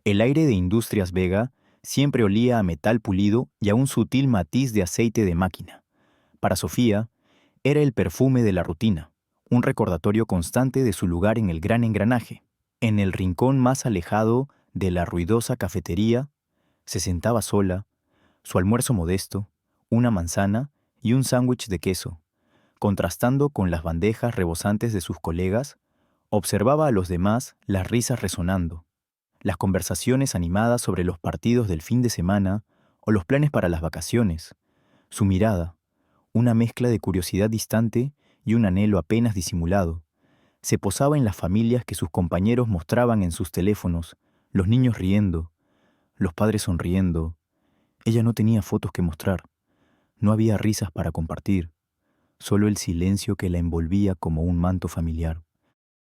El aire de Industrias Vega siempre olía a metal pulido y a un sutil matiz de aceite de máquina. Para Sofía, era el perfume de la rutina, un recordatorio constante de su lugar en el gran engranaje. En el rincón más alejado de la ruidosa cafetería, se sentaba sola, su almuerzo modesto, una manzana y un sándwich de queso. Contrastando con las bandejas rebosantes de sus colegas, observaba a los demás las risas resonando, las conversaciones animadas sobre los partidos del fin de semana o los planes para las vacaciones. Su mirada, una mezcla de curiosidad distante y un anhelo apenas disimulado, se posaba en las familias que sus compañeros mostraban en sus teléfonos, los niños riendo, los padres sonriendo. Ella no tenía fotos que mostrar, no había risas para compartir, solo el silencio que la envolvía como un manto familiar.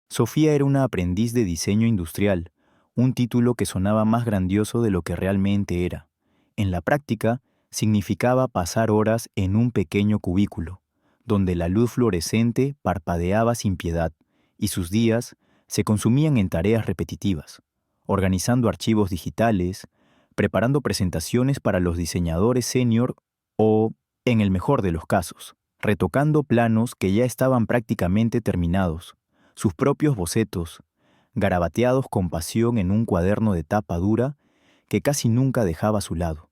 Sofía era una aprendiz de diseño industrial, un título que sonaba más grandioso de lo que realmente era. En la práctica, significaba pasar horas en un pequeño cubículo, donde la luz fluorescente parpadeaba sin piedad, y sus días se consumían en tareas repetitivas, organizando archivos digitales, preparando presentaciones para los diseñadores senior o, en el mejor de los casos, retocando planos que ya estaban prácticamente terminados, sus propios bocetos, garabateados con pasión en un cuaderno de tapa dura que casi nunca dejaba a su lado.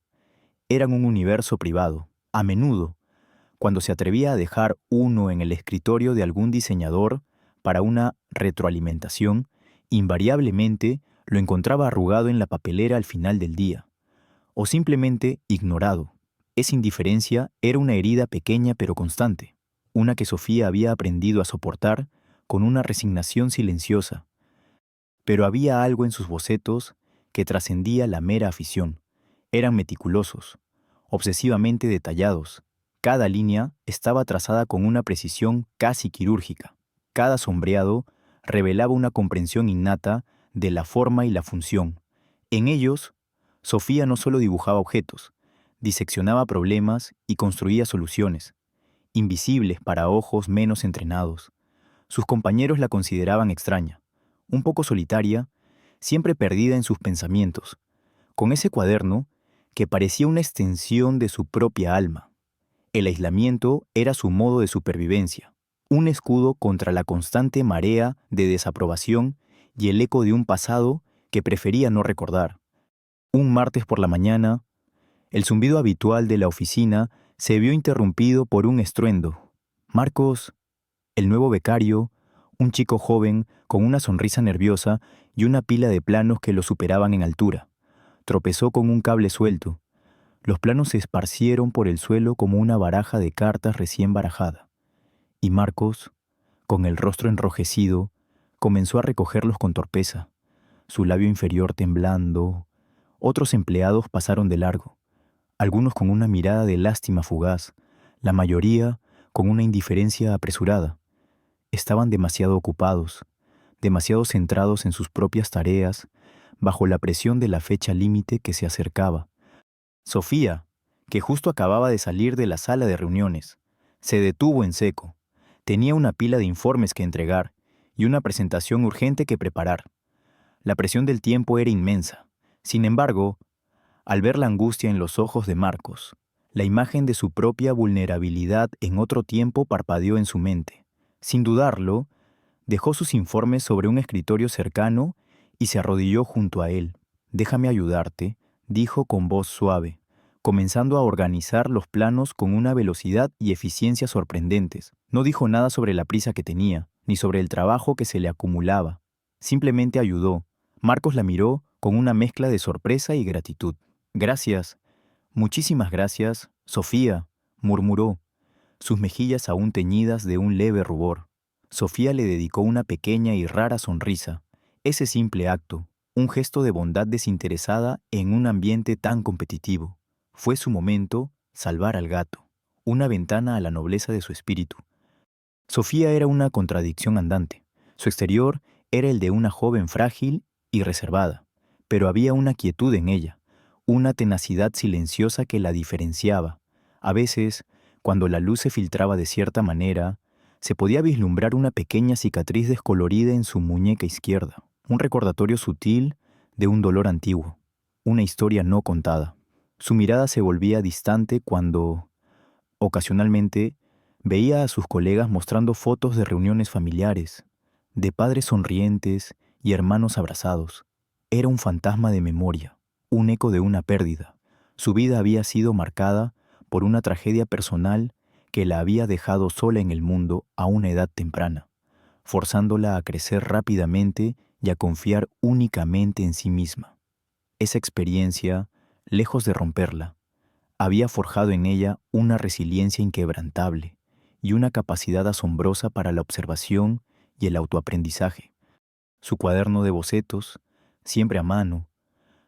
Eran un universo privado. A menudo, cuando se atrevía a dejar uno en el escritorio de algún diseñador para una retroalimentación, invariablemente lo encontraba arrugado en la papelera al final del día, o simplemente ignorado. Esa indiferencia era una herida pequeña pero constante, una que Sofía había aprendido a soportar con una resignación silenciosa. Pero había algo en sus bocetos que trascendía la mera afición. Eran meticulosos, obsesivamente detallados. Cada línea estaba trazada con una precisión casi quirúrgica. Cada sombreado revelaba una comprensión innata de la forma y la función. En ellos, Sofía no solo dibujaba objetos, diseccionaba problemas y construía soluciones, invisibles para ojos menos entrenados. Sus compañeros la consideraban extraña, un poco solitaria, siempre perdida en sus pensamientos, con ese cuaderno que parecía una extensión de su propia alma. El aislamiento era su modo de supervivencia, un escudo contra la constante marea de desaprobación y el eco de un pasado que prefería no recordar. Un martes por la mañana, el zumbido habitual de la oficina se vio interrumpido por un estruendo. Marcos, el nuevo becario, un chico joven con una sonrisa nerviosa y una pila de planos que lo superaban en altura, tropezó con un cable suelto. Los planos se esparcieron por el suelo como una baraja de cartas recién barajada. Y Marcos, con el rostro enrojecido, comenzó a recogerlos con torpeza, su labio inferior temblando. Otros empleados pasaron de largo, algunos con una mirada de lástima fugaz, la mayoría con una indiferencia apresurada. Estaban demasiado ocupados, demasiado centrados en sus propias tareas, bajo la presión de la fecha límite que se acercaba. Sofía, que justo acababa de salir de la sala de reuniones, se detuvo en seco. Tenía una pila de informes que entregar y una presentación urgente que preparar. La presión del tiempo era inmensa. Sin embargo, al ver la angustia en los ojos de Marcos, la imagen de su propia vulnerabilidad en otro tiempo parpadeó en su mente. Sin dudarlo, dejó sus informes sobre un escritorio cercano y se arrodilló junto a él. «Déjame ayudarte», dijo con voz suave, comenzando a organizar los planos con una velocidad y eficiencia sorprendentes. No dijo nada sobre la prisa que tenía, ni sobre el trabajo que se le acumulaba. Simplemente ayudó. Marcos la miró con una mezcla de sorpresa y gratitud. «Gracias, muchísimas gracias, Sofía», murmuró, sus mejillas aún teñidas de un leve rubor. Sofía le dedicó una pequeña y rara sonrisa. Ese simple acto, un gesto de bondad desinteresada en un ambiente tan competitivo, fue su momento salvar al gato, una ventana a la nobleza de su espíritu. Sofía era una contradicción andante. Su exterior era el de una joven frágil y reservada, pero había una quietud en ella, una tenacidad silenciosa que la diferenciaba. A veces, cuando la luz se filtraba de cierta manera, se podía vislumbrar una pequeña cicatriz descolorida en su muñeca izquierda, un recordatorio sutil de un dolor antiguo, una historia no contada. Su mirada se volvía distante cuando, ocasionalmente, veía a sus colegas mostrando fotos de reuniones familiares, de padres sonrientes y hermanos abrazados. Era un fantasma de memoria, un eco de una pérdida. Su vida había sido marcada por una tragedia personal que la había dejado sola en el mundo a una edad temprana, forzándola a crecer rápidamente y a confiar únicamente en sí misma. Esa experiencia, lejos de romperla, había forjado en ella una resiliencia inquebrantable y una capacidad asombrosa para la observación y el autoaprendizaje. Su cuaderno de bocetos, siempre a mano,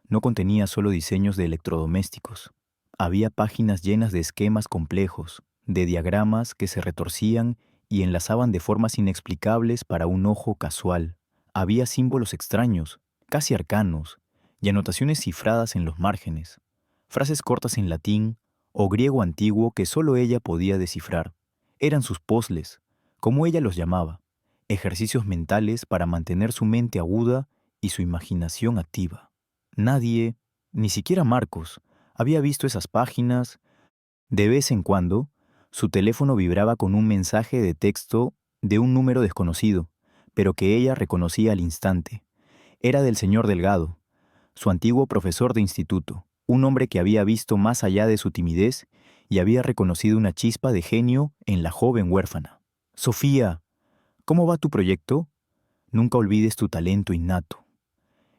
no contenía solo diseños de electrodomésticos. Había páginas llenas de esquemas complejos, de diagramas que se retorcían y enlazaban de formas inexplicables para un ojo casual. Había símbolos extraños, casi arcanos, y anotaciones cifradas en los márgenes, frases cortas en latín o griego antiguo que solo ella podía descifrar. Eran sus puzzles, como ella los llamaba, ejercicios mentales para mantener su mente aguda y su imaginación activa. Nadie, ni siquiera Marcos, había visto esas páginas. De vez en cuando, su teléfono vibraba con un mensaje de texto de un número desconocido, pero que ella reconocía al instante. Era del señor Delgado, su antiguo profesor de instituto, un hombre que había visto más allá de su timidez y había reconocido una chispa de genio en la joven huérfana. Sofía, ¿cómo va tu proyecto? Nunca olvides tu talento innato.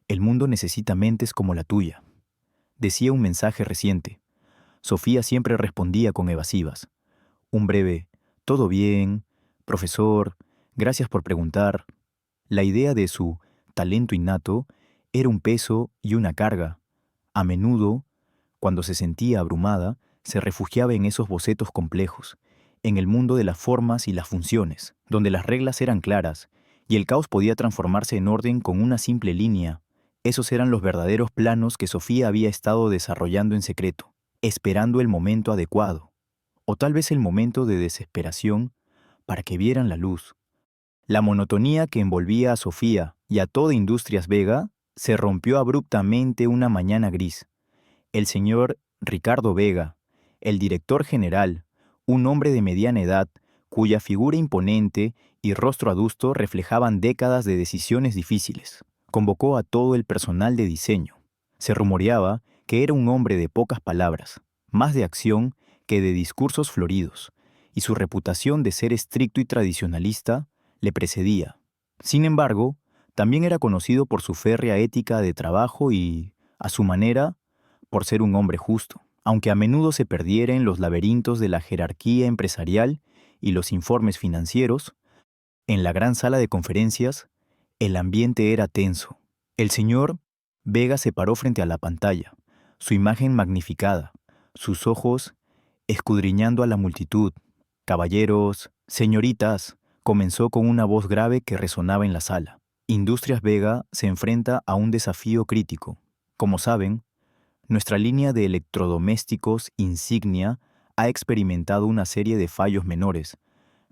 El mundo necesita mentes como la tuya, decía un mensaje reciente. Sofía siempre respondía con evasivas. Un breve, todo bien, profesor, gracias por preguntar. La idea de su talento innato era un peso y una carga. A menudo, cuando se sentía abrumada, se refugiaba en esos bocetos complejos, en el mundo de las formas y las funciones, donde las reglas eran claras y el caos podía transformarse en orden con una simple línea. Esos eran los verdaderos planos que Sofía había estado desarrollando en secreto, esperando el momento adecuado, o tal vez el momento de desesperación para que vieran la luz. La monotonía que envolvía a Sofía y a toda Industrias Vega se rompió abruptamente una mañana gris. El señor Ricardo Vega, el director general, un hombre de mediana edad, cuya figura imponente y rostro adusto reflejaban décadas de decisiones difíciles, convocó a todo el personal de diseño. Se rumoreaba que era un hombre de pocas palabras, más de acción que de discursos floridos, y su reputación de ser estricto y tradicionalista le precedía. Sin embargo, también era conocido por su férrea ética de trabajo y, a su manera, por ser un hombre justo, aunque a menudo se perdiera en los laberintos de la jerarquía empresarial y los informes financieros. En la gran sala de conferencias, el ambiente era tenso. El señor Vega se paró frente a la pantalla, su imagen magnificada, sus ojos escudriñando a la multitud. Caballeros, señoritas, comenzó con una voz grave que resonaba en la sala. Industrias Vega se enfrenta a un desafío crítico. Como saben, nuestra línea de electrodomésticos Insignia ha experimentado una serie de fallos menores,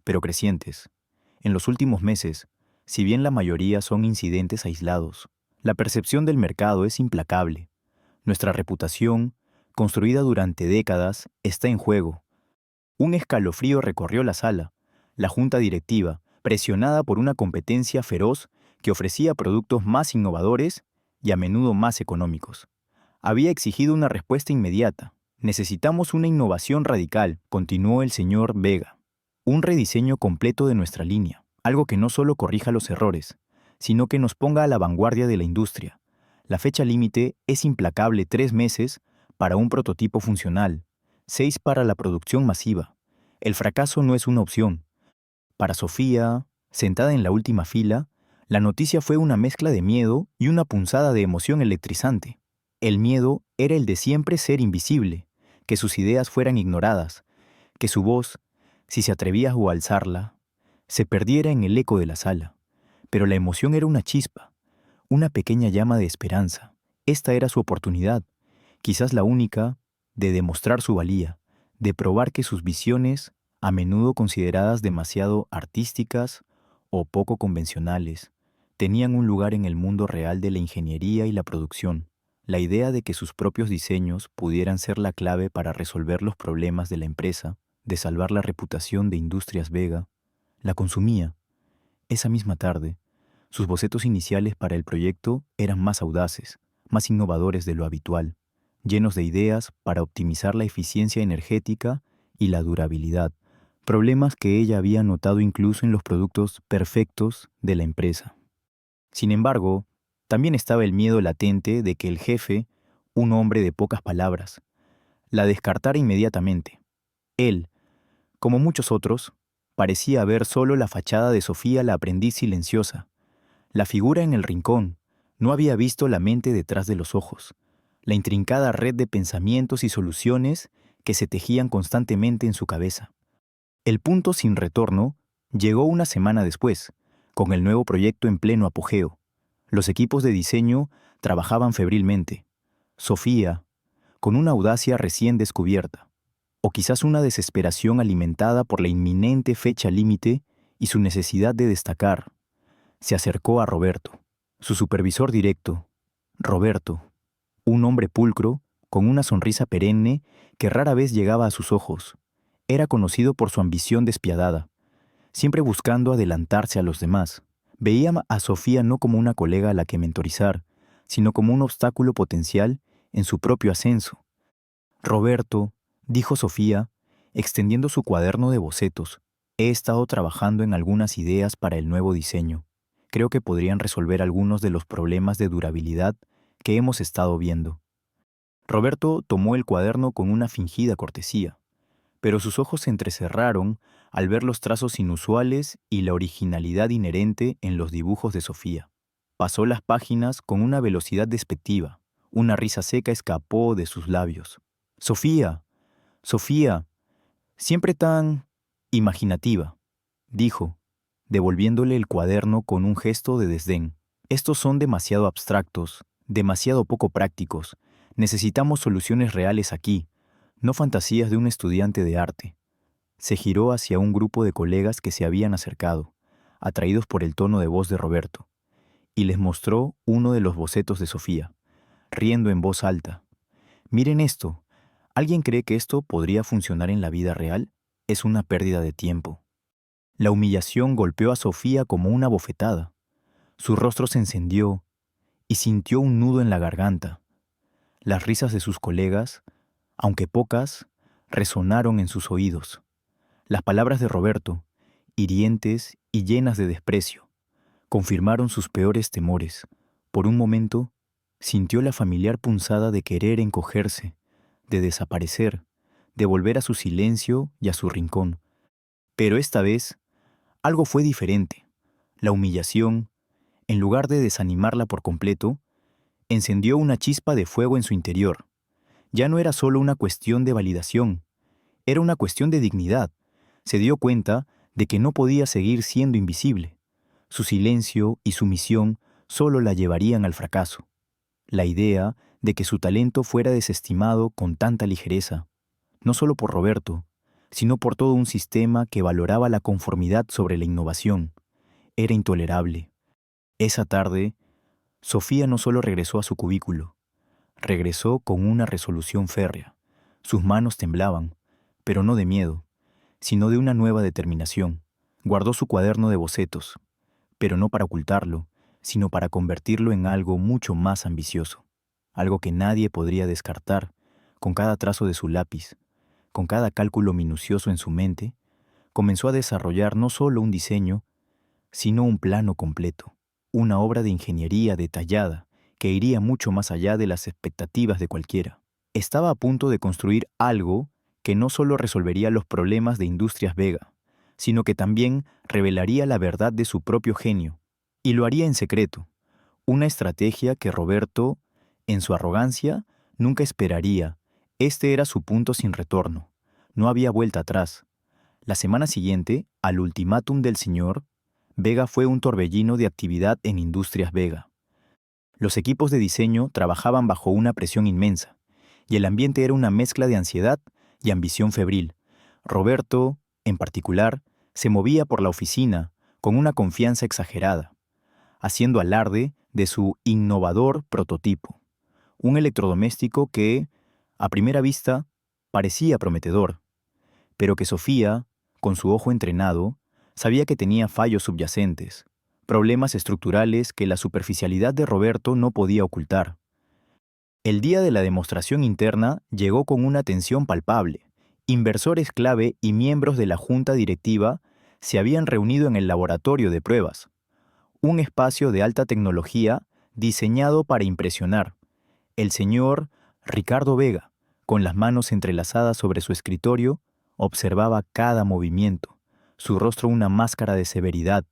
pero crecientes. En los últimos meses, si bien la mayoría son incidentes aislados, la percepción del mercado es implacable. Nuestra reputación, construida durante décadas, está en juego. Un escalofrío recorrió la sala. La junta directiva, presionada por una competencia feroz que ofrecía productos más innovadores y a menudo más económicos, había exigido una respuesta inmediata. Necesitamos una innovación radical, continuó el señor Vega. Un rediseño completo de nuestra línea, algo que no solo corrija los errores, sino que nos ponga a la vanguardia de la industria. La fecha límite es implacable: 3 meses para un prototipo funcional, 6 para la producción masiva. El fracaso no es una opción. Para Sofía, sentada en la última fila, la noticia fue una mezcla de miedo y una punzada de emoción electrizante. El miedo era el de siempre ser invisible, que sus ideas fueran ignoradas, que su voz, si se atrevía a alzarla, se perdiera en el eco de la sala. Pero la emoción era una chispa, una pequeña llama de esperanza. Esta era su oportunidad, quizás la única, de demostrar su valía, de probar que sus visiones, a menudo consideradas demasiado artísticas o poco convencionales, tenían un lugar en el mundo real de la ingeniería y la producción. La idea de que sus propios diseños pudieran ser la clave para resolver los problemas de la empresa, de salvar la reputación de Industrias Vega, la consumía. Esa misma tarde, sus bocetos iniciales para el proyecto eran más audaces, más innovadores de lo habitual, llenos de ideas para optimizar la eficiencia energética y la durabilidad, problemas que ella había notado incluso en los productos perfectos de la empresa. Sin embargo, también estaba el miedo latente de que el jefe, un hombre de pocas palabras, la descartara inmediatamente. Él, como muchos otros, parecía ver solo la fachada de Sofía la aprendiz silenciosa, la figura en el rincón. No había visto la mente detrás de los ojos, la intrincada red de pensamientos y soluciones que se tejían constantemente en su cabeza. El punto sin retorno llegó una semana después, con el nuevo proyecto en pleno apogeo. Los equipos de diseño trabajaban febrilmente. Sofía, con una audacia recién descubierta, o quizás una desesperación alimentada por la inminente fecha límite y su necesidad de destacar, se acercó a Roberto, su supervisor directo. Roberto, un hombre pulcro, con una sonrisa perenne que rara vez llegaba a sus ojos, era conocido por su ambición despiadada, siempre buscando adelantarse a los demás. Veía a Sofía no como una colega a la que mentorizar, sino como un obstáculo potencial en su propio ascenso. Roberto, dijo Sofía, extendiendo su cuaderno de bocetos, he estado trabajando en algunas ideas para el nuevo diseño. Creo que podrían resolver algunos de los problemas de durabilidad que hemos estado viendo. Roberto tomó el cuaderno con una fingida cortesía, pero sus ojos se entrecerraron al ver los trazos inusuales y la originalidad inherente en los dibujos de Sofía. Pasó las páginas con una velocidad despectiva. Una risa seca escapó de sus labios. «Sofía, Sofía, siempre tan imaginativa», dijo, devolviéndole el cuaderno con un gesto de desdén. «Estos son demasiado abstractos, demasiado poco prácticos. Necesitamos soluciones reales aquí, no fantasías de un estudiante de arte». Se giró hacia un grupo de colegas que se habían acercado, atraídos por el tono de voz de Roberto, y les mostró uno de los bocetos de Sofía, riendo en voz alta. «Miren esto. ¿Alguien cree que esto podría funcionar en la vida real? Es una pérdida de tiempo». La humillación golpeó a Sofía como una bofetada. Su rostro se encendió y sintió un nudo en la garganta. Las risas de sus colegas, aunque pocas, resonaron en sus oídos. Las palabras de Roberto, hirientes y llenas de desprecio, confirmaron sus peores temores. Por un momento, sintió la familiar punzada de querer encogerse, de desaparecer, de volver a su silencio y a su rincón. Pero esta vez, algo fue diferente. La humillación, en lugar de desanimarla por completo, encendió una chispa de fuego en su interior. Ya no era solo una cuestión de validación, era una cuestión de dignidad. Se dio cuenta de que no podía seguir siendo invisible. Su silencio y su misión solo la llevarían al fracaso. La idea de que su talento fuera desestimado con tanta ligereza, no solo por Roberto, sino por todo un sistema que valoraba la conformidad sobre la innovación, era intolerable. Esa tarde, Sofía no solo regresó a su cubículo, regresó con una resolución férrea. Sus manos temblaban, pero no de miedo, sino de una nueva determinación. Guardó su cuaderno de bocetos, pero no para ocultarlo, sino para convertirlo en algo mucho más ambicioso, algo que nadie podría descartar. Con cada trazo de su lápiz, con cada cálculo minucioso en su mente, comenzó a desarrollar no solo un diseño, sino un plano completo, una obra de ingeniería detallada que iría mucho más allá de las expectativas de cualquiera. Estaba a punto de construir algo que no solo resolvería los problemas de Industrias Vega, sino que también revelaría la verdad de su propio genio, y lo haría en secreto, una estrategia que Roberto, en su arrogancia, nunca esperaría. Este era su punto sin retorno. No había vuelta atrás. La semana siguiente, al ultimátum del señor, Vega fue un torbellino de actividad en Industrias Vega. Los equipos de diseño trabajaban bajo una presión inmensa, y el ambiente era una mezcla de ansiedad y ambición febril. Roberto, en particular, se movía por la oficina con una confianza exagerada. haciendo alarde de su innovador prototipo, un electrodoméstico que, a primera vista, parecía prometedor, pero que Sofía, con su ojo entrenado, sabía que tenía fallos subyacentes, problemas estructurales que la superficialidad de Roberto no podía ocultar. El día de la demostración interna llegó con una tensión palpable. Inversores clave y miembros de la junta directiva se habían reunido en el laboratorio de pruebas, un espacio de alta tecnología diseñado para impresionar. El señor Ricardo Vega, con las manos entrelazadas sobre su escritorio, observaba cada movimiento, su rostro una máscara de severidad.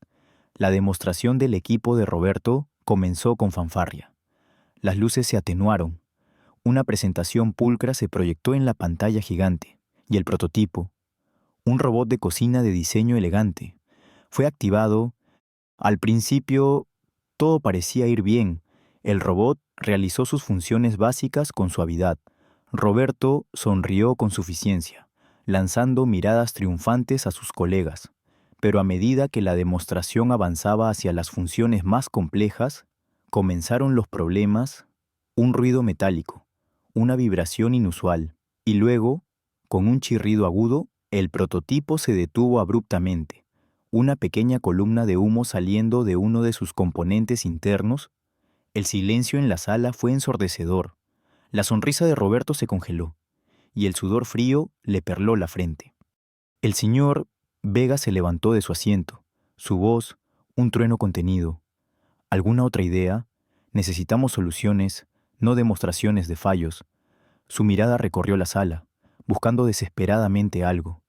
La demostración del equipo de Roberto comenzó con fanfarria. Las luces se atenuaron. Una presentación pulcra se proyectó en la pantalla gigante, y el prototipo, un robot de cocina de diseño elegante, fue activado. Al principio, todo parecía ir bien. El robot realizó sus funciones básicas con suavidad. Roberto sonrió con suficiencia, lanzando miradas triunfantes a sus colegas. Pero a medida que la demostración avanzaba hacia las funciones más complejas, comenzaron los problemas, un ruido metálico, una vibración inusual, y luego, con un chirrido agudo, el prototipo se detuvo abruptamente. Una pequeña columna de humo saliendo de uno de sus componentes internos. El silencio en la sala fue ensordecedor. La sonrisa de Roberto se congeló, y el sudor frío le perló la frente. El señor Vega se levantó de su asiento, su voz, un trueno contenido. ¿Alguna otra idea? Necesitamos soluciones, no demostraciones de fallos. Su mirada recorrió la sala, buscando desesperadamente algo,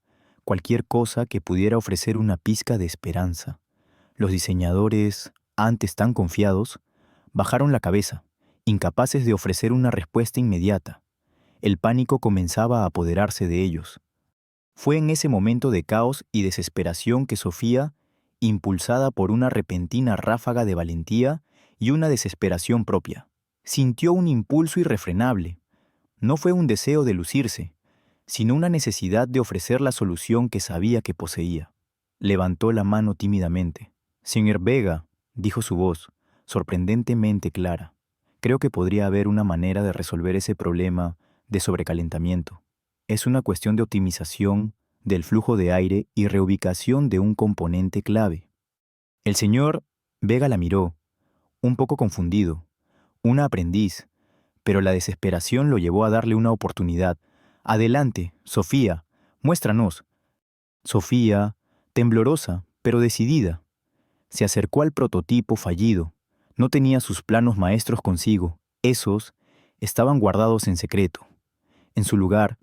cualquier cosa que pudiera ofrecer una pizca de esperanza. Los diseñadores, antes tan confiados, bajaron la cabeza, incapaces de ofrecer una respuesta inmediata. El pánico comenzaba a apoderarse de ellos. Fue en ese momento de caos y desesperación que Sofía, impulsada por una repentina ráfaga de valentía y una desesperación propia, sintió un impulso irrefrenable. No fue un deseo de lucirse, sino una necesidad de ofrecer la solución que sabía que poseía. Levantó la mano tímidamente. «Señor Vega», dijo su voz, sorprendentemente clara, «creo que podría haber una manera de resolver ese problema de sobrecalentamiento. Es una cuestión de optimización del flujo de aire y reubicación de un componente clave». El señor Vega la miró, un poco confundido, una aprendiz, pero la desesperación lo llevó a darle una oportunidad. «Adelante, Sofía, muéstranos». Sofía, temblorosa, pero decidida, se acercó al prototipo fallido. No tenía sus planos maestros consigo. Esos estaban guardados en secreto. En su lugar,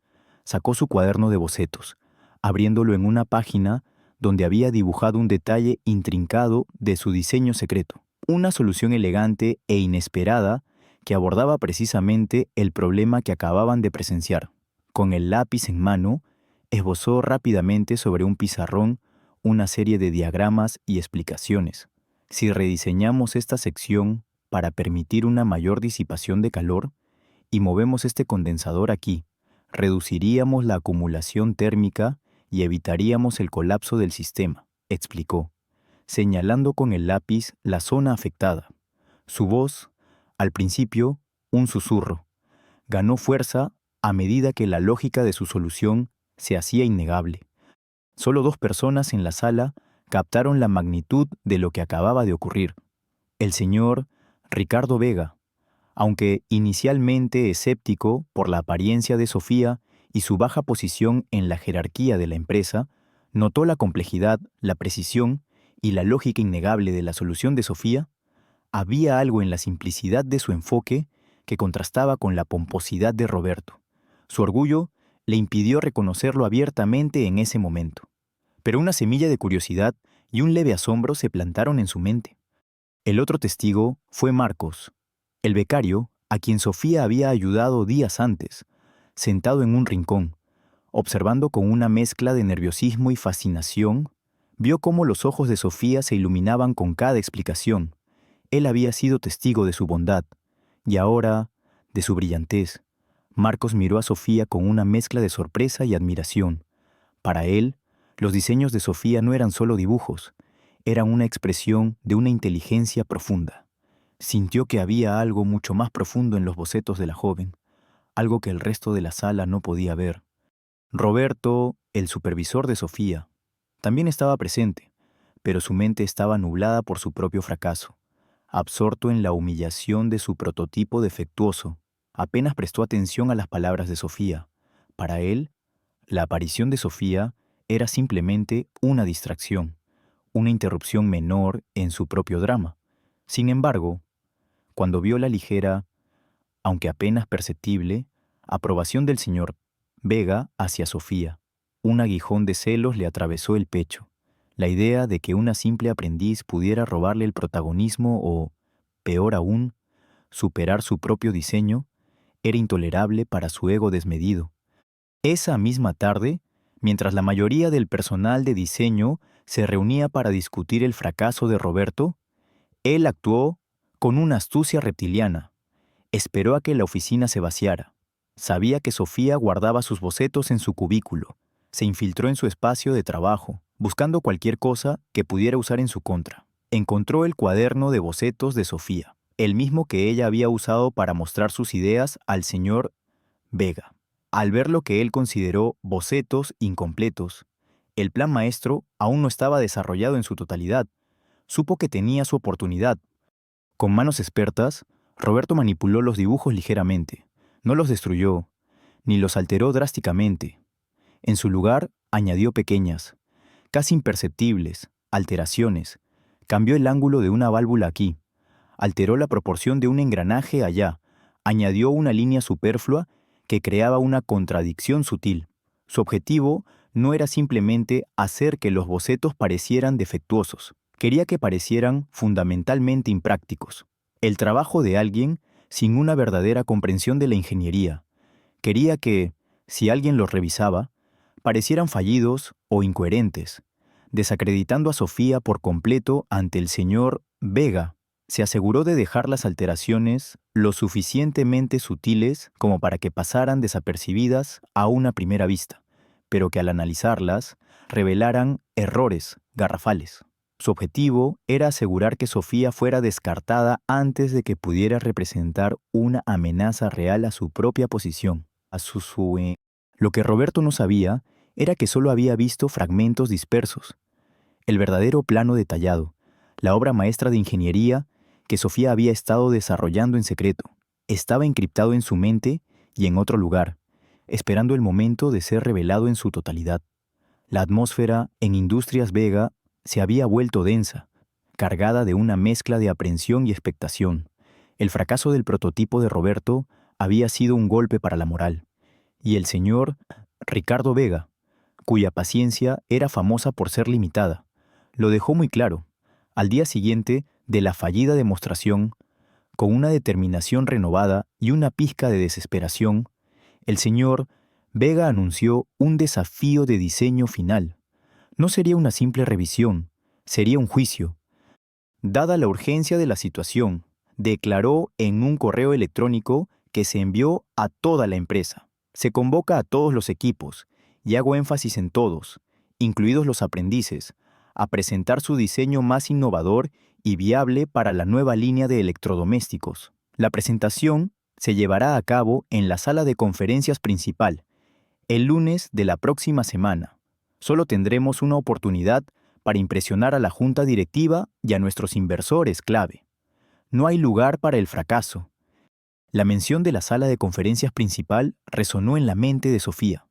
sacó su cuaderno de bocetos, abriéndolo en una página donde había dibujado un detalle intrincado de su diseño secreto. Una solución elegante e inesperada que abordaba precisamente el problema que acababan de presenciar. Con el lápiz en mano, esbozó rápidamente sobre un pizarrón una serie de diagramas y explicaciones. Si rediseñamos esta sección para permitir una mayor disipación de calor y movemos este condensador aquí, reduciríamos la acumulación térmica y evitaríamos el colapso del sistema, explicó, señalando con el lápiz la zona afectada. Su voz, al principio, un susurro, ganó fuerza a medida que la lógica de su solución se hacía innegable. Solo 2 personas en la sala captaron la magnitud de lo que acababa de ocurrir. El señor Ricardo Vega, aunque inicialmente escéptico por la apariencia de Sofía y su baja posición en la jerarquía de la empresa, notó la complejidad, la precisión y la lógica innegable de la solución de Sofía. Había algo en la simplicidad de su enfoque que contrastaba con la pomposidad de Roberto. Su orgullo le impidió reconocerlo abiertamente en ese momento. Pero una semilla de curiosidad y un leve asombro se plantaron en su mente. El otro testigo fue Marcos, el becario a quien Sofía había ayudado días antes, sentado en un rincón, observando con una mezcla de nerviosismo y fascinación, vio cómo los ojos de Sofía se iluminaban con cada explicación. Él había sido testigo de su bondad, y ahora, de su brillantez. Marcos miró a Sofía con una mezcla de sorpresa y admiración. Para él, los diseños de Sofía no eran solo dibujos, eran una expresión de una inteligencia profunda. Sintió que había algo mucho más profundo en los bocetos de la joven, algo que el resto de la sala no podía ver. Roberto, el supervisor de Sofía, también estaba presente, pero su mente estaba nublada por su propio fracaso. Absorto en la humillación de su prototipo defectuoso, apenas prestó atención a las palabras de Sofía. Para él, la aparición de Sofía era simplemente una distracción, una interrupción menor en su propio drama. Sin embargo, cuando vio la ligera, aunque apenas perceptible, aprobación del señor Vega hacia Sofía, un aguijón de celos le atravesó el pecho. La idea de que una simple aprendiz pudiera robarle el protagonismo o, peor aún, superar su propio diseño, era intolerable para su ego desmedido. Esa misma tarde, mientras la mayoría del personal de diseño se reunía para discutir el fracaso de Roberto, él actuó con una astucia reptiliana. Esperó a que la oficina se vaciara. Sabía que Sofía guardaba sus bocetos en su cubículo. Se infiltró en su espacio de trabajo, buscando cualquier cosa que pudiera usar en su contra. Encontró el cuaderno de bocetos de Sofía, el mismo que ella había usado para mostrar sus ideas al señor Vega. Al ver lo que él consideró bocetos incompletos, el plan maestro aún no estaba desarrollado en su totalidad. Supo que tenía su oportunidad. Con manos expertas, Roberto manipuló los dibujos ligeramente. No los destruyó, ni los alteró drásticamente. En su lugar, añadió pequeñas, casi imperceptibles, alteraciones. Cambió el ángulo de una válvula aquí, alteró la proporción de un engranaje allá, añadió una línea superflua que creaba una contradicción sutil. Su objetivo no era simplemente hacer que los bocetos parecieran defectuosos. Quería que parecieran fundamentalmente imprácticos. El trabajo de alguien sin una verdadera comprensión de la ingeniería. Quería que, si alguien los revisaba, parecieran fallidos o incoherentes, desacreditando a Sofía por completo ante el señor Vega. Se aseguró de dejar las alteraciones lo suficientemente sutiles como para que pasaran desapercibidas a una primera vista, pero que al analizarlas revelaran errores garrafales. Su objetivo era asegurar que Sofía fuera descartada antes de que pudiera representar una amenaza real a su propia posición, a su. Lo que Roberto no sabía era que solo había visto fragmentos dispersos. El verdadero plano detallado, la obra maestra de ingeniería que Sofía había estado desarrollando en secreto, estaba encriptado en su mente y en otro lugar, esperando el momento de ser revelado en su totalidad. La atmósfera en Industrias Vega se había vuelto densa, cargada de una mezcla de aprensión y expectación. El fracaso del prototipo de Roberto había sido un golpe para la moral, y el señor Ricardo Vega, cuya paciencia era famosa por ser limitada, lo dejó muy claro. Al día siguiente de la fallida demostración, con una determinación renovada y una pizca de desesperación, el señor Vega anunció un desafío de diseño final. No sería una simple revisión, sería un juicio. Dada la urgencia de la situación, declaró en un correo electrónico que se envió a toda la empresa. Se convoca a todos los equipos, y hago énfasis en todos, incluidos los aprendices, a presentar su diseño más innovador y viable para la nueva línea de electrodomésticos. La presentación se llevará a cabo en la sala de conferencias principal, el lunes de la próxima semana. Solo tendremos una oportunidad para impresionar a la junta directiva y a nuestros inversores clave. No hay lugar para el fracaso. La mención de la sala de conferencias principal resonó en la mente de Sofía.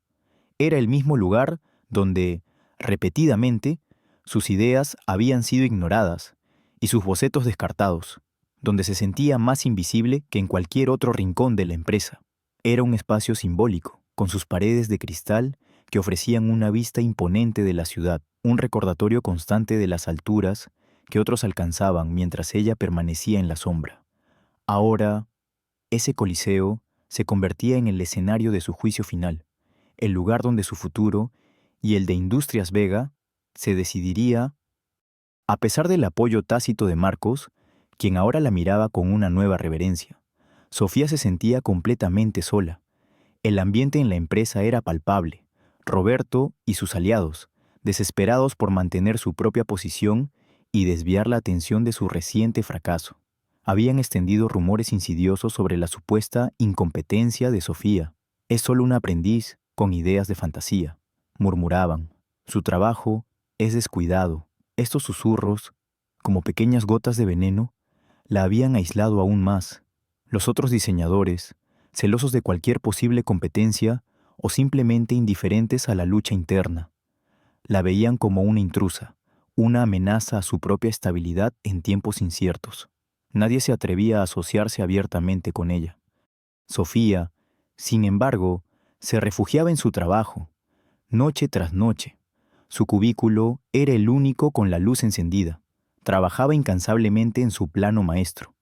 Era el mismo lugar donde, repetidamente, sus ideas habían sido ignoradas y sus bocetos descartados, donde se sentía más invisible que en cualquier otro rincón de la empresa. Era un espacio simbólico, con sus paredes de cristal que ofrecían una vista imponente de la ciudad, un recordatorio constante de las alturas que otros alcanzaban mientras ella permanecía en la sombra. Ahora, ese coliseo se convertía en el escenario de su juicio final, el lugar donde su futuro y el de Industrias Vega se decidiría. A pesar del apoyo tácito de Marcos, quien ahora la miraba con una nueva reverencia, Sofía se sentía completamente sola. El ambiente en la empresa era palpable. Roberto y sus aliados, desesperados por mantener su propia posición, y desviar la atención de su reciente fracaso. Habían extendido rumores insidiosos sobre la supuesta incompetencia de Sofía. Es solo un aprendiz con ideas de fantasía, murmuraban. Su trabajo es descuidado. Estos susurros, como pequeñas gotas de veneno, la habían aislado aún más. Los otros diseñadores, celosos de cualquier posible competencia o simplemente indiferentes a la lucha interna, la veían como una intrusa, una amenaza a su propia estabilidad en tiempos inciertos. Nadie se atrevía a asociarse abiertamente con ella. Sofía, sin embargo, se refugiaba en su trabajo, noche tras noche. Su cubículo era el único con la luz encendida. Trabajaba incansablemente en su plano maestro,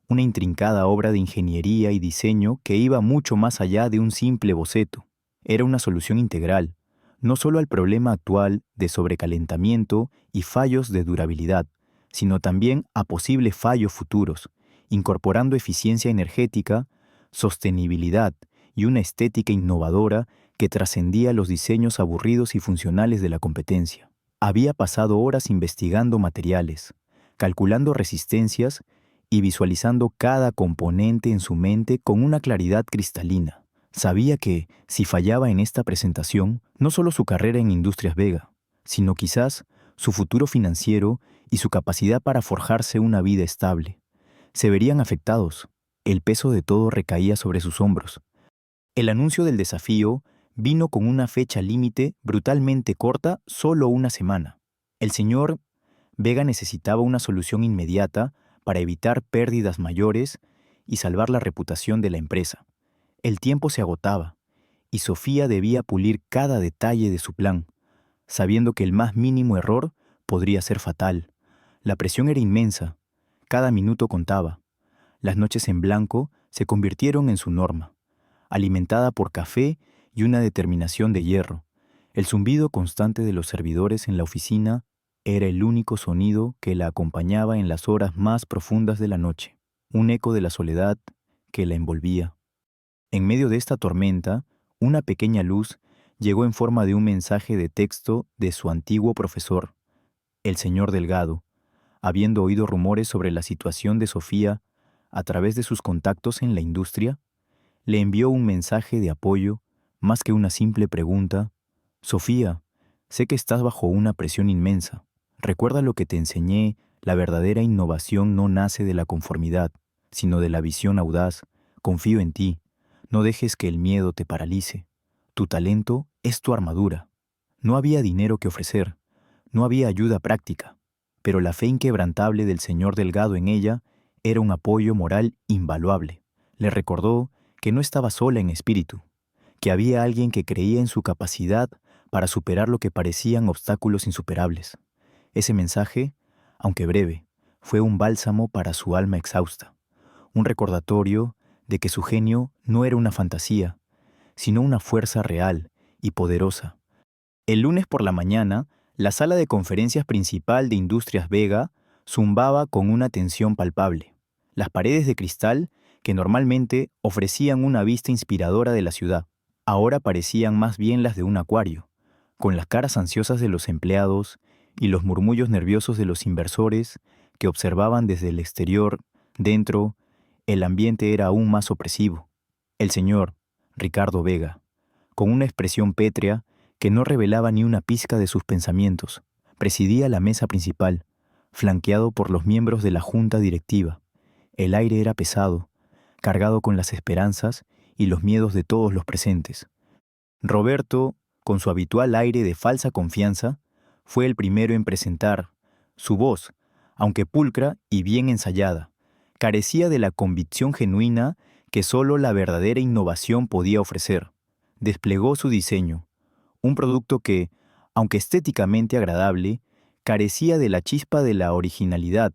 una intrincada obra de ingeniería y diseño que iba mucho más allá de un simple boceto. Era una solución integral, no solo al problema actual de sobrecalentamiento y fallos de durabilidad, sino también a posibles fallos futuros, incorporando eficiencia energética, sostenibilidad y una estética innovadora que trascendía los diseños aburridos y funcionales de la competencia. Había pasado horas investigando materiales, calculando resistencias y visualizando cada componente en su mente con una claridad cristalina. Sabía que, si fallaba en esta presentación, no solo su carrera en Industrias Vega, sino quizás su futuro financiero y su capacidad para forjarse una vida estable, se verían afectados. El peso de todo recaía sobre sus hombros. El anuncio del desafío vino con una fecha límite brutalmente corta, solo una semana. El señor Vega necesitaba una solución inmediata para evitar pérdidas mayores y salvar la reputación de la empresa. El tiempo se agotaba, y Sofía debía pulir cada detalle de su plan, sabiendo que el más mínimo error podría ser fatal. La presión era inmensa, cada minuto contaba. Las noches en blanco se convirtieron en su norma, alimentada por café y una determinación de hierro. El zumbido constante de los servidores en la oficina era el único sonido que la acompañaba en las horas más profundas de la noche, un eco de la soledad que la envolvía. En medio de esta tormenta, una pequeña luz llegó en forma de un mensaje de texto de su antiguo profesor, el señor Delgado, habiendo oído rumores sobre la situación de Sofía a través de sus contactos en la industria. Le envió un mensaje de apoyo, más que una simple pregunta. Sofía, sé que estás bajo una presión inmensa. Recuerda lo que te enseñé, la verdadera innovación no nace de la conformidad, sino de la visión audaz. Confío en ti. No dejes que el miedo te paralice. Tu talento es tu armadura. No había dinero que ofrecer, no había ayuda práctica, pero la fe inquebrantable del señor Delgado en ella era un apoyo moral invaluable. Le recordó que no estaba sola en espíritu, que había alguien que creía en su capacidad para superar lo que parecían obstáculos insuperables. Ese mensaje, aunque breve, fue un bálsamo para su alma exhausta, un recordatorio de que su genio no era una fantasía, sino una fuerza real y poderosa. El lunes por la mañana, la sala de conferencias principal de Industrias Vega zumbaba con una tensión palpable. Las paredes de cristal, que normalmente ofrecían una vista inspiradora de la ciudad, ahora parecían más bien las de un acuario, con las caras ansiosas de los empleados y los murmullos nerviosos de los inversores que observaban desde el exterior. Dentro, el ambiente era aún más opresivo. El señor Ricardo Vega, con una expresión pétrea que no revelaba ni una pizca de sus pensamientos, presidía la mesa principal, flanqueado por los miembros de la junta directiva. El aire era pesado, cargado con las esperanzas y los miedos de todos los presentes. Roberto, con su habitual aire de falsa confianza, fue el primero en presentar. Su voz, aunque pulcra y bien ensayada, carecía de la convicción genuina que solo la verdadera innovación podía ofrecer. Desplegó su diseño, un producto que, aunque estéticamente agradable, carecía de la chispa de la originalidad.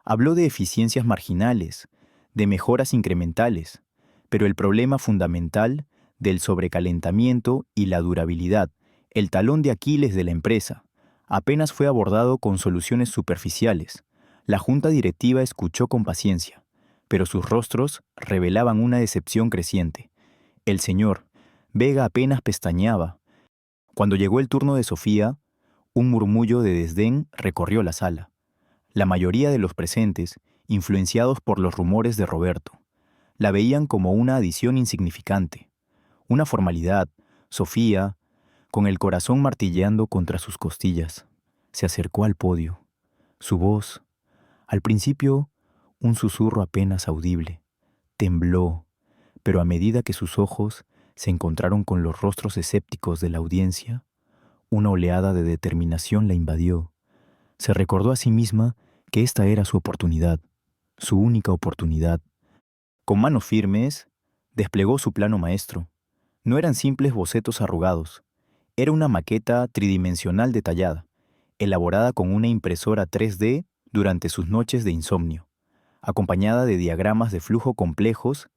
Habló de eficiencias marginales, de mejoras incrementales, pero el problema fundamental del sobrecalentamiento y la durabilidad, el talón de Aquiles de la empresa, apenas fue abordado con soluciones superficiales. La junta directiva escuchó con paciencia, pero sus rostros revelaban una decepción creciente. El señor Vega apenas pestañeaba. Cuando llegó el turno de Sofía, un murmullo de desdén recorrió la sala. La mayoría de los presentes, influenciados por los rumores de Roberto, la veían como una adición insignificante, una formalidad. Sofía, con el corazón martilleando contra sus costillas, se acercó al podio. Su voz, al principio, un susurro apenas audible, tembló, pero a medida que sus ojos se encontraron con los rostros escépticos de la audiencia, una oleada de determinación la invadió. Se recordó a sí misma que esta era su oportunidad, su única oportunidad. Con manos firmes, desplegó su plano maestro. No eran simples bocetos arrugados, era una maqueta tridimensional detallada, elaborada con una impresora 3D durante sus noches de insomnio, acompañada de diagramas de flujo complejos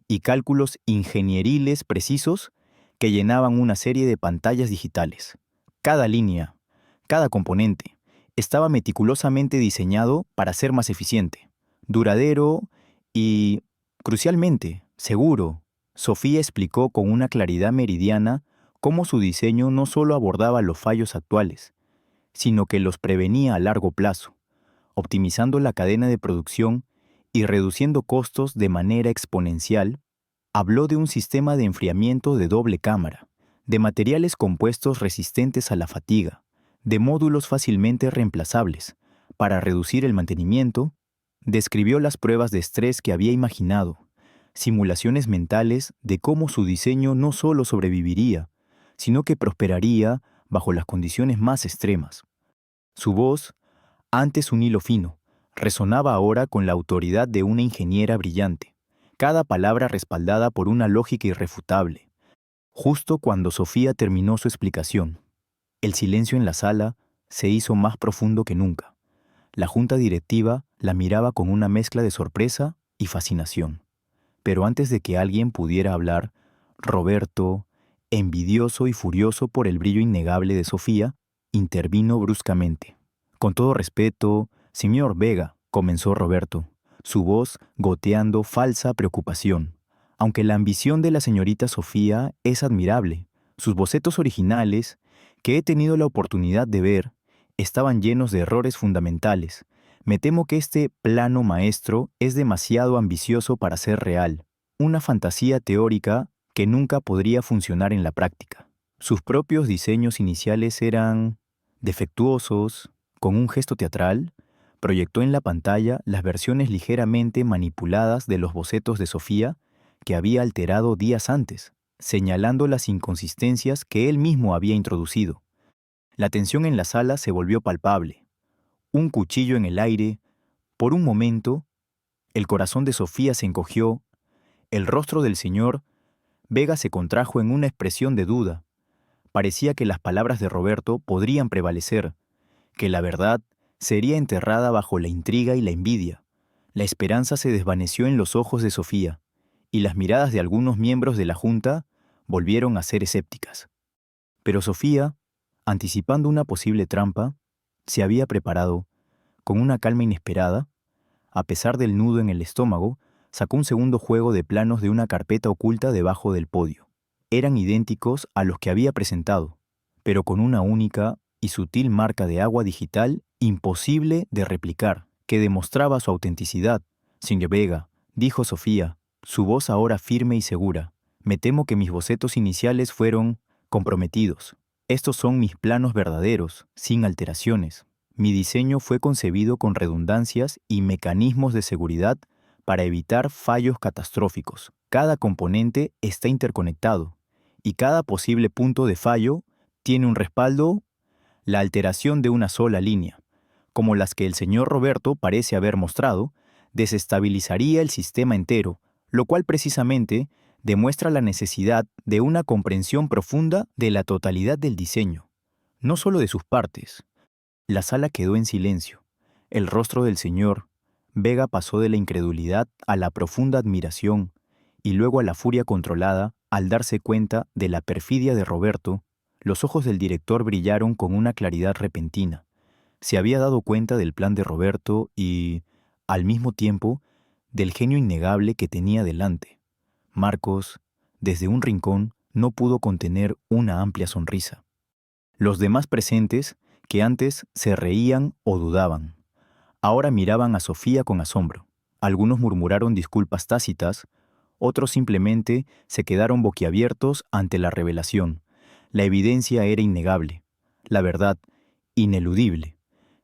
y cálculos ingenieriles precisos que llenaban una serie de pantallas digitales. Cada línea, cada componente, estaba meticulosamente diseñado para ser más eficiente, duradero y, crucialmente, seguro. Sofía explicó con una claridad meridiana cómo su diseño no solo abordaba los fallos actuales, sino que los prevenía a largo plazo, optimizando la cadena de producción y reduciendo costos de manera exponencial. Habló de un sistema de enfriamiento de doble cámara, de materiales compuestos resistentes a la fatiga, de módulos fácilmente reemplazables para reducir el mantenimiento. Describió las pruebas de estrés que había imaginado, simulaciones mentales de cómo su diseño no solo sobreviviría, sino que prosperaría bajo las condiciones más extremas. Su voz, antes un hilo fino, resonaba ahora con la autoridad de una ingeniera brillante, cada palabra respaldada por una lógica irrefutable. Justo cuando Sofía terminó su explicación, el silencio en la sala se hizo más profundo que nunca. La junta directiva la miraba con una mezcla de sorpresa y fascinación. Pero antes de que alguien pudiera hablar, Roberto, envidioso y furioso por el brillo innegable de Sofía, intervino bruscamente. Con todo respeto, señor Vega, comenzó Roberto, su voz goteando falsa preocupación. Aunque la ambición de la señorita Sofía es admirable, sus bocetos originales, que he tenido la oportunidad de ver, estaban llenos de errores fundamentales. Me temo que este plano maestro es demasiado ambicioso para ser real, una fantasía teórica que nunca podría funcionar en la práctica. Sus propios diseños iniciales eran defectuosos. Con un gesto teatral, proyectó en la pantalla las versiones ligeramente manipuladas de los bocetos de Sofía que había alterado días antes, señalando las inconsistencias que él mismo había introducido. La tensión en la sala se volvió palpable. Un cuchillo en el aire. Por un momento, el corazón de Sofía se encogió, el rostro del señor Vega se contrajo en una expresión de duda. Parecía que las palabras de Roberto podrían prevalecer, que la verdad sería enterrada bajo la intriga y la envidia. La esperanza se desvaneció en los ojos de Sofía, y las miradas de algunos miembros de la Junta volvieron a ser escépticas. Pero Sofía, anticipando una posible trampa, se había preparado, con una calma inesperada. A pesar del nudo en el estómago, sacó un segundo juego de planos de una carpeta oculta debajo del podio. Eran idénticos a los que había presentado, pero con una única y sutil marca de agua digital imposible de replicar, que demostraba su autenticidad. Señor Vega, dijo Sofía, su voz ahora firme y segura, me temo que mis bocetos iniciales fueron comprometidos. Estos son mis planos verdaderos, sin alteraciones. Mi diseño fue concebido con redundancias y mecanismos de seguridad para evitar fallos catastróficos. Cada componente está interconectado, y cada posible punto de fallo tiene un respaldo. La alteración de una sola línea, como las que el señor Roberto parece haber mostrado, desestabilizaría el sistema entero, lo cual precisamente demuestra la necesidad de una comprensión profunda de la totalidad del diseño, no solo de sus partes. La sala quedó en silencio. El rostro del señor Vega pasó de la incredulidad a la profunda admiración y luego a la furia controlada al darse cuenta de la perfidia de Roberto. Los ojos del director brillaron con una claridad repentina. Se había dado cuenta del plan de Roberto y, al mismo tiempo, del genio innegable que tenía delante. Marcos, desde un rincón, no pudo contener una amplia sonrisa. Los demás presentes, que antes se reían o dudaban, ahora miraban a Sofía con asombro. Algunos murmuraron disculpas tácitas, otros simplemente se quedaron boquiabiertos ante la revelación. La evidencia era innegable, la verdad ineludible.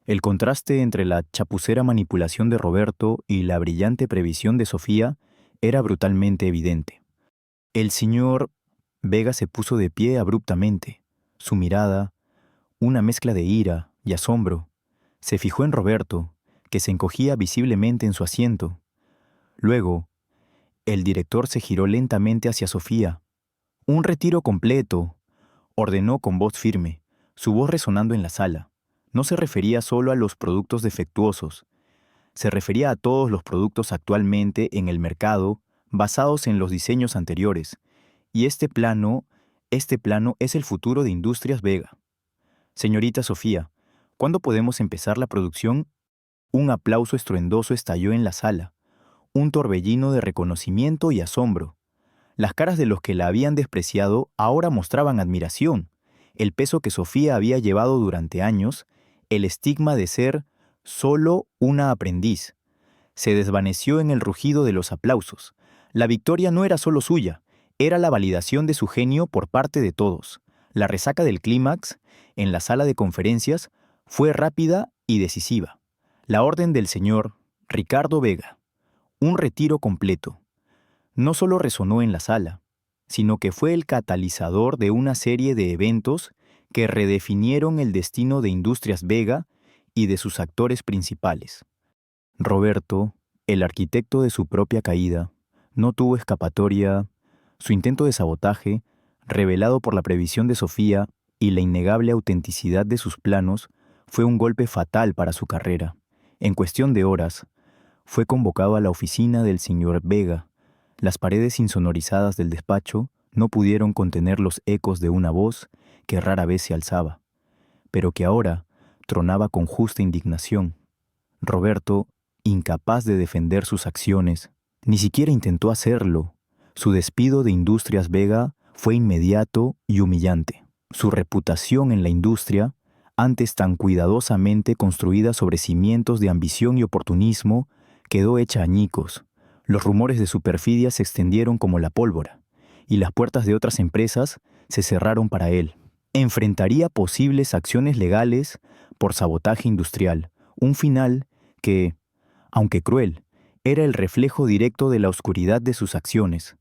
El contraste entre la chapucera manipulación de Roberto y la brillante previsión de Sofía era brutalmente evidente. El señor Vega se puso de pie abruptamente. Su mirada, una mezcla de ira y asombro, se fijó en Roberto, que se encogía visiblemente en su asiento. Luego, el director se giró lentamente hacia Sofía. «Un retiro completo», ordenó con voz firme, su voz resonando en la sala. No se refería solo a los productos defectuosos, se refería a todos los productos actualmente en el mercado basados en los diseños anteriores. Y este plano es el futuro de Industrias Vega. Señorita Sofía, ¿cuándo podemos empezar la producción? Un aplauso estruendoso estalló en la sala, un torbellino de reconocimiento y asombro. Las caras de los que la habían despreciado ahora mostraban admiración. El peso que Sofía había llevado durante años, el estigma de ser solo una aprendiz, se desvaneció en el rugido de los aplausos. La victoria no era solo suya, era la validación de su genio por parte de todos. La resaca del clímax, en la sala de conferencias, fue rápida y decisiva. La orden del señor Ricardo Vega, un retiro completo, no solo resonó en la sala, sino que fue el catalizador de una serie de eventos que redefinieron el destino de Industrias Vega y de sus actores principales. Roberto, el arquitecto de su propia caída, no tuvo escapatoria. Su intento de sabotaje, revelado por la previsión de Sofía y la innegable autenticidad de sus planos, fue un golpe fatal para su carrera. En cuestión de horas, fue convocado a la oficina del señor Vega. Las paredes insonorizadas del despacho no pudieron contener los ecos de una voz que rara vez se alzaba, pero que ahora tronaba con justa indignación. Roberto, incapaz de defender sus acciones, ni siquiera intentó hacerlo. Su despido de Industrias Vega fue inmediato y humillante. Su reputación en la industria, antes tan cuidadosamente construida sobre cimientos de ambición y oportunismo, quedó hecha añicos. Los rumores de su perfidia se extendieron como la pólvora, y las puertas de otras empresas se cerraron para él. Enfrentaría posibles acciones legales por sabotaje industrial, un final que, aunque cruel, era el reflejo directo de la oscuridad de sus acciones.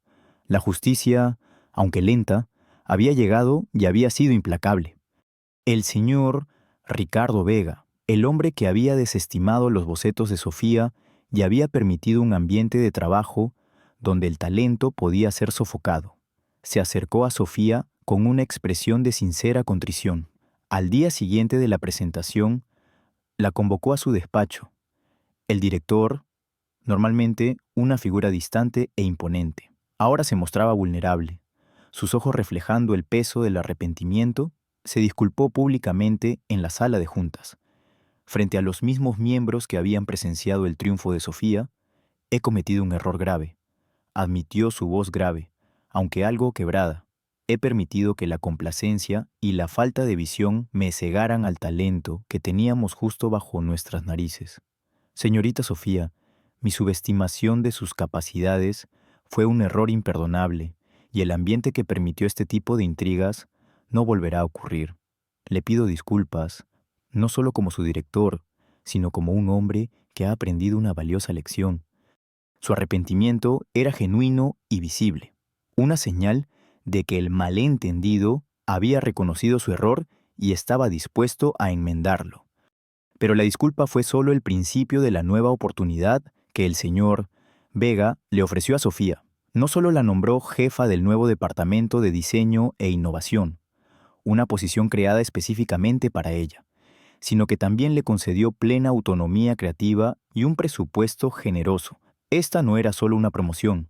La justicia, aunque lenta, había llegado y había sido implacable. El señor Ricardo Vega, el hombre que había desestimado los bocetos de Sofía y había permitido un ambiente de trabajo donde el talento podía ser sofocado, se acercó a Sofía con una expresión de sincera contrición. Al día siguiente de la presentación, la convocó a su despacho. El director, normalmente una figura distante e imponente, ahora se mostraba vulnerable. Sus ojos reflejando el peso del arrepentimiento, se disculpó públicamente en la sala de juntas. Frente a los mismos miembros que habían presenciado el triunfo de Sofía, he cometido un error grave, admitió su voz grave, aunque algo quebrada. He permitido que la complacencia y la falta de visión me cegaran al talento que teníamos justo bajo nuestras narices. Señorita Sofía, mi subestimación de sus capacidades fue un error imperdonable, y el ambiente que permitió este tipo de intrigas no volverá a ocurrir. Le pido disculpas, no solo como su director, sino como un hombre que ha aprendido una valiosa lección. Su arrepentimiento era genuino y visible, una señal de que el malentendido había reconocido su error y estaba dispuesto a enmendarlo. Pero la disculpa fue solo el principio de la nueva oportunidad que el señor Vega le ofreció a Sofía. No solo la nombró jefa del nuevo departamento de diseño e innovación, una posición creada específicamente para ella, sino que también le concedió plena autonomía creativa y un presupuesto generoso. Esta no era solo una promoción,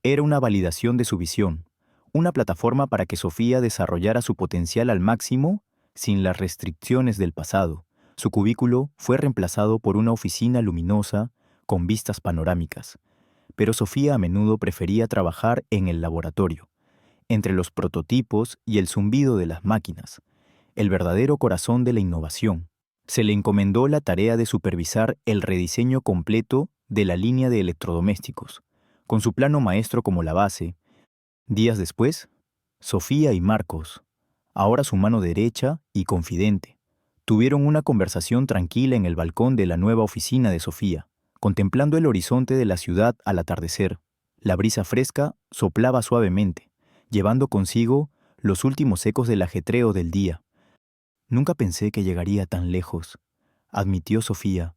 era una validación de su visión, una plataforma para que Sofía desarrollara su potencial al máximo sin las restricciones del pasado. Su cubículo fue reemplazado por una oficina luminosa con vistas panorámicas, pero Sofía a menudo prefería trabajar en el laboratorio, entre los prototipos y el zumbido de las máquinas, el verdadero corazón de la innovación. Se le encomendó la tarea de supervisar el rediseño completo de la línea de electrodomésticos, con su plano maestro como la base. Días después, Sofía y Marcos, ahora su mano derecha y confidente, tuvieron una conversación tranquila en el balcón de la nueva oficina de Sofía, contemplando el horizonte de la ciudad al atardecer. La brisa fresca soplaba suavemente, llevando consigo los últimos ecos del ajetreo del día. Nunca pensé que llegaría tan lejos, admitió Sofía,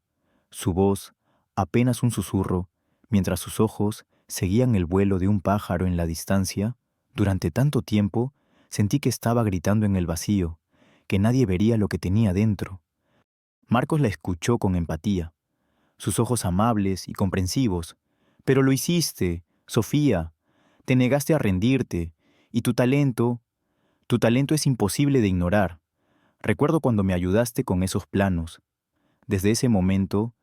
su voz apenas un susurro, mientras sus ojos seguían el vuelo de un pájaro en la distancia. Durante tanto tiempo sentí que estaba gritando en el vacío, que nadie vería lo que tenía dentro. Marcos la escuchó con empatía, sus ojos amables y comprensivos. Pero lo hiciste, Sofía, te negaste a rendirte, y tu talento es imposible de ignorar. Recuerdo cuando me ayudaste con esos planos. Desde ese momento,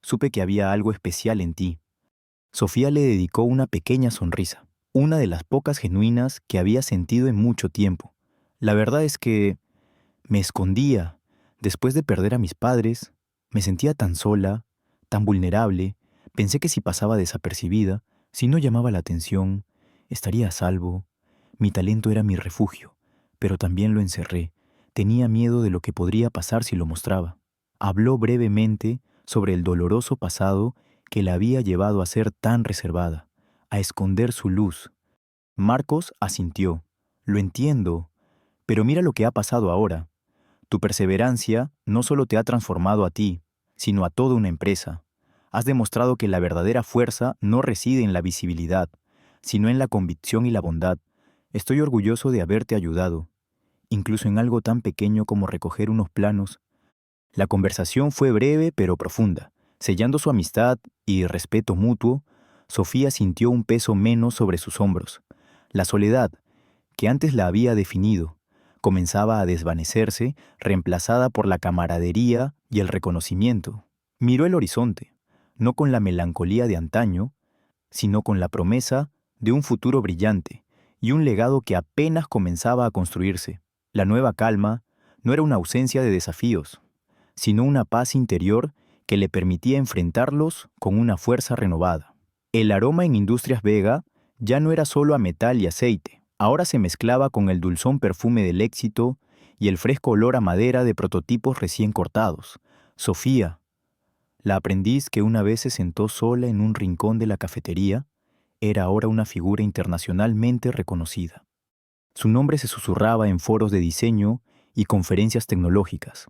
supe que había algo especial en ti. Sofía le dedicó una pequeña sonrisa, una de las pocas genuinas que había sentido en mucho tiempo. La verdad es que me escondía. Después de perder a mis padres, me sentía tan sola, tan vulnerable. Pensé que si pasaba desapercibida, si no llamaba la atención, estaría a salvo. Mi talento era mi refugio, pero también lo encerré. Tenía miedo de lo que podría pasar si lo mostraba. Habló brevemente sobre el doloroso pasado que la había llevado a ser tan reservada, a esconder su luz. Marcos asintió. Lo entiendo, pero mira lo que ha pasado ahora. Tu perseverancia no solo te ha transformado a ti, sino a toda una empresa. Has demostrado que la verdadera fuerza no reside en la visibilidad, sino en la convicción y la bondad. Estoy orgulloso de haberte ayudado, incluso en algo tan pequeño como recoger unos planos. La conversación fue breve pero profunda. Sellando su amistad y respeto mutuo, Sofía sintió un peso menos sobre sus hombros. La soledad, que antes la había definido, comenzaba a desvanecerse, reemplazada por la camaradería y el reconocimiento. Miró el horizonte, no con la melancolía de antaño, sino con la promesa de un futuro brillante y un legado que apenas comenzaba a construirse. La nueva calma no era una ausencia de desafíos, sino una paz interior que le permitía enfrentarlos con una fuerza renovada. El aroma en Industrias Vega ya no era solo a metal y aceite, ahora se mezclaba con el dulzón perfume del éxito y el fresco olor a madera de prototipos recién cortados. Sofía, la aprendiz que una vez se sentó sola en un rincón de la cafetería, era ahora una figura internacionalmente reconocida. Su nombre se susurraba en foros de diseño y conferencias tecnológicas,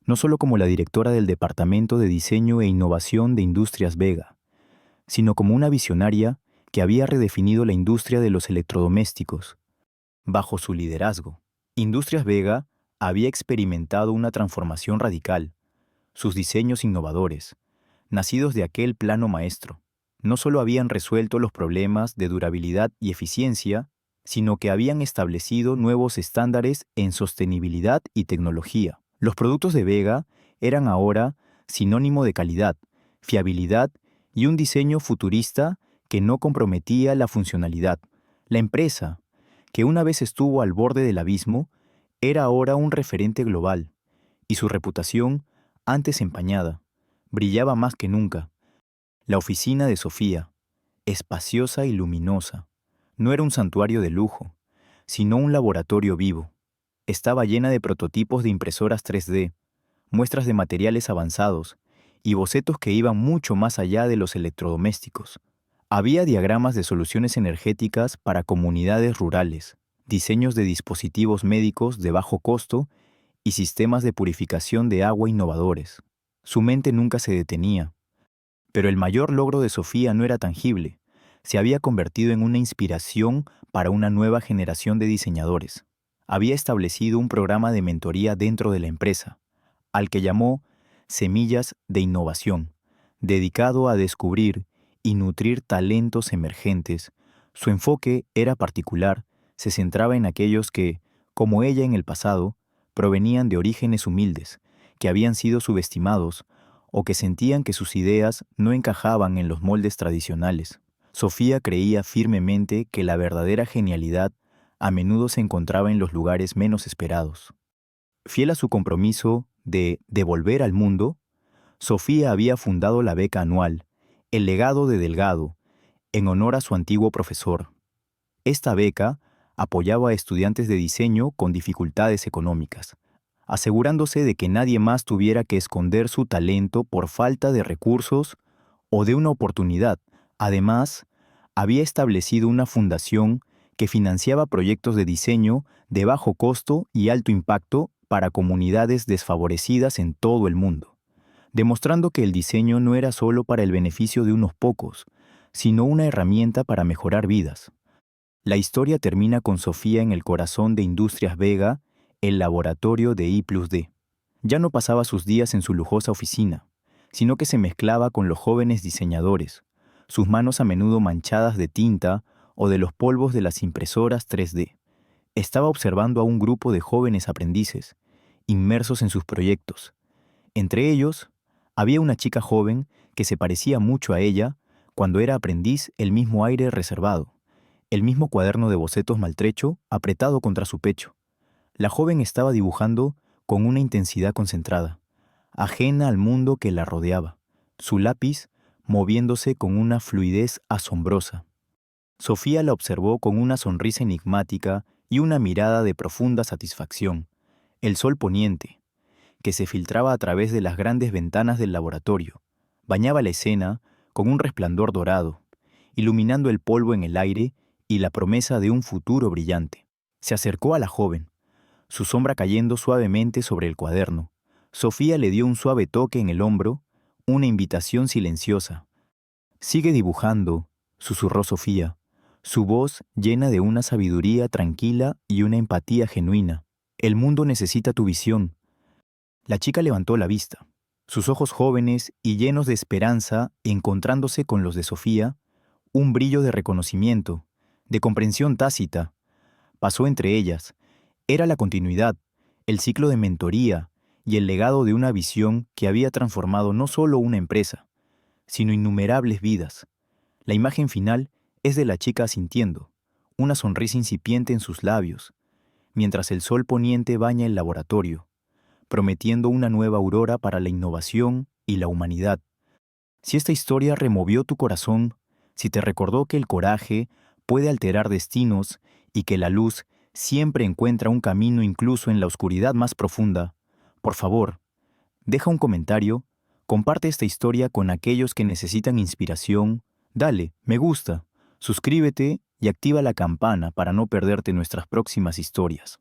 no solo como la directora del Departamento de Diseño e Innovación de Industrias Vega, sino como una visionaria que había redefinido la industria de los electrodomésticos. Bajo su liderazgo, Industrias Vega había experimentado una transformación radical. Sus diseños innovadores, nacidos de aquel plano maestro, no solo habían resuelto los problemas de durabilidad y eficiencia, sino que habían establecido nuevos estándares en sostenibilidad y tecnología. Los productos de Vega eran ahora sinónimo de calidad, fiabilidad y un diseño futurista que no comprometía la funcionalidad. La empresa, que una vez estuvo al borde del abismo, era ahora un referente global, y su reputación, antes empañada, brillaba más que nunca. La oficina de Sofía, espaciosa y luminosa, no era un santuario de lujo, sino un laboratorio vivo. Estaba llena de prototipos de impresoras 3D, muestras de materiales avanzados y bocetos que iban mucho más allá de los electrodomésticos. Había diagramas de soluciones energéticas para comunidades rurales, diseños de dispositivos médicos de bajo costo y sistemas de purificación de agua innovadores. Su mente nunca se detenía. Pero el mayor logro de Sofía no era tangible. Se había convertido en una inspiración para una nueva generación de diseñadores. Había establecido un programa de mentoría dentro de la empresa, al que llamó Semillas de Innovación, dedicado a descubrir y nutrir talentos emergentes. Su enfoque era particular, se centraba en aquellos que, como ella en el pasado, provenían de orígenes humildes, que habían sido subestimados o que sentían que sus ideas no encajaban en los moldes tradicionales. Sofía creía firmemente que la verdadera genialidad a menudo se encontraba en los lugares menos esperados. Fiel a su compromiso de devolver al mundo, Sofía había fundado la beca anual, El legado de Delgado, en honor a su antiguo profesor. Esta beca apoyaba a estudiantes de diseño con dificultades económicas, asegurándose de que nadie más tuviera que esconder su talento por falta de recursos o de una oportunidad. Además, había establecido una fundación que financiaba proyectos de diseño de bajo costo y alto impacto para comunidades desfavorecidas en todo el mundo, demostrando que el diseño no era solo para el beneficio de unos pocos, sino una herramienta para mejorar vidas. La historia termina con Sofía en el corazón de Industrias Vega, el laboratorio de I+D. Ya no pasaba sus días en su lujosa oficina, sino que se mezclaba con los jóvenes diseñadores, sus manos a menudo manchadas de tinta o de los polvos de las impresoras 3D. Estaba observando a un grupo de jóvenes aprendices, inmersos en sus proyectos. Entre ellos, había una chica joven que se parecía mucho a ella cuando era aprendiz, el mismo aire reservado, el mismo cuaderno de bocetos maltrecho apretado contra su pecho. La joven estaba dibujando con una intensidad concentrada, ajena al mundo que la rodeaba, su lápiz moviéndose con una fluidez asombrosa. Sofía la observó con una sonrisa enigmática y una mirada de profunda satisfacción. El sol poniente, que se filtraba a través de las grandes ventanas del laboratorio, bañaba la escena con un resplandor dorado, iluminando el polvo en el aire y la promesa de un futuro brillante. Se acercó a la joven, su sombra cayendo suavemente sobre el cuaderno. Sofía le dio un suave toque en el hombro, una invitación silenciosa. «Sigue dibujando», susurró Sofía, su voz llena de una sabiduría tranquila y una empatía genuina. «El mundo necesita tu visión». La chica levantó la vista. Sus ojos jóvenes y llenos de esperanza, encontrándose con los de Sofía, un brillo de reconocimiento, de comprensión tácita, pasó entre ellas. Era la continuidad, el ciclo de mentoría y el legado de una visión que había transformado no solo una empresa, sino innumerables vidas. La imagen final es de la chica asintiendo, una sonrisa incipiente en sus labios, mientras el sol poniente baña el laboratorio, prometiendo una nueva aurora para la innovación y la humanidad. Si esta historia removió tu corazón, si te recordó que el coraje puede alterar destinos y que la luz siempre encuentra un camino incluso en la oscuridad más profunda, por favor, deja un comentario, comparte esta historia con aquellos que necesitan inspiración, dale, me gusta, suscríbete y activa la campana para no perderte nuestras próximas historias.